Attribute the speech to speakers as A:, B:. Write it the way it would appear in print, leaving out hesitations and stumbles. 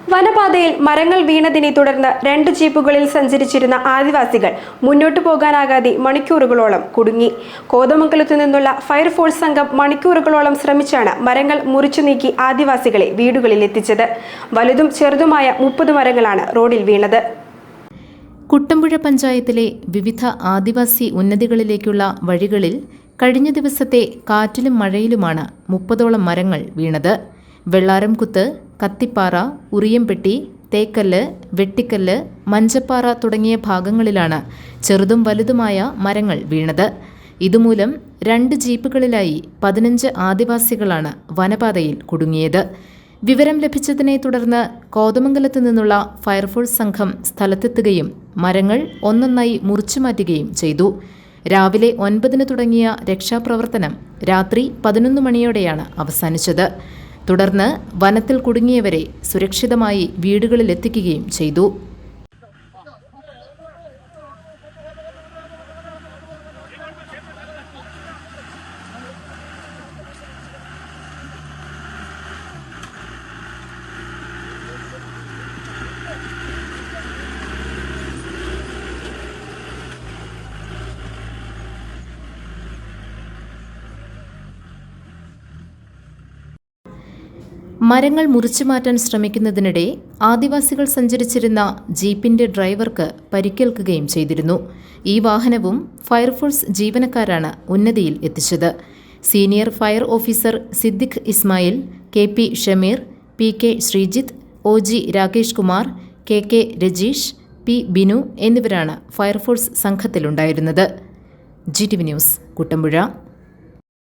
A: വനപാതയിൽ മരങ്ങൾ വീണതിനെ തുടർന്ന് 2 ജീപ്പുകളിൽ സഞ്ചരിച്ചിരുന്ന ആദിവാസികൾ മുന്നോട്ടു പോകാനാകാതെ മണിക്കൂറുകളോളം കുടുങ്ങി. കോതമംഗലത്തു നിന്നുള്ള ഫയർഫോഴ്സ് സംഘം മണിക്കൂറുകളോളം ശ്രമിച്ചാണ് മരങ്ങൾ മുറിച്ചു നീക്കി ആദിവാസികളെ വീടുകളിൽ എത്തിച്ചത്. വലുതും ചെറുതുമായ 30 മരങ്ങളാണ് റോഡിൽ വീണത്.
B: കുട്ടമ്പുഴ പഞ്ചായത്തിലെ വിവിധ ആദിവാസി ഉന്നതികളിലേക്കുള്ള വഴികളിൽ കഴിഞ്ഞ ദിവസത്തെ കാറ്റിലും മഴയിലുമാണ് 30ഓളം മരങ്ങൾ വീണത്. വെള്ളാരംകുത്ത്, കത്തിപ്പാറ, ഉറിയംപെട്ടി, തേക്കല്ല്, വെട്ടിക്കല്ല്, മഞ്ചപ്പാറ തുടങ്ങിയ ഭാഗങ്ങളിലാണ് ചെറുതും വലുതുമായ മരങ്ങൾ വീണത്. ഇതുമൂലം 2 ജീപ്പുകളിലായി 15 ആദിവാസികളാണ് വനപാതയിൽ കുടുങ്ങിയത്. വിവരം ലഭിച്ചതിനെ തുടർന്ന് കോതമംഗലത്ത് നിന്നുള്ള ഫയർഫോഴ്സ് സംഘം സ്ഥലത്തെത്തുകയും മരങ്ങൾ ഒന്നൊന്നായി മുറിച്ചുമാറ്റുകയും ചെയ്തു. രാവിലെ 9 തുടങ്ങിയ രക്ഷാപ്രവർത്തനം രാത്രി 11 മണിയോടെയാണ് അവസാനിച്ചത്. തുടർന്ന് വനത്തിൽ കുടുങ്ങിയവരെ സുരക്ഷിതമായി വീടുകളിലെത്തിക്കുകയും ചെയ്തു. മരങ്ങൾ മുറിച്ചുമാറ്റാൻ ശ്രമിക്കുന്നതിനിടെ ആദിവാസികൾ സഞ്ചരിച്ചിരുന്ന ജീപ്പിന്റെ ഡ്രൈവർക്ക് പരിക്കേൽക്കുകയും ചെയ്തിരുന്നു. ഈ വാഹനവും ഫയർഫോഴ്സ് ജീവനക്കാരാണ് ഉന്നതിയിൽ എത്തിച്ചത്. Senior fire officer Siddique Ismail, KP Shameer, PK Sreejith, OG Rakesh Kumar, KK Rajeesh, P Binu എന്നിവരാണ് ഫയർഫോഴ്സ് സംഘത്തിലുണ്ടായിരുന്നത്. GTV news, Kuttampuzha.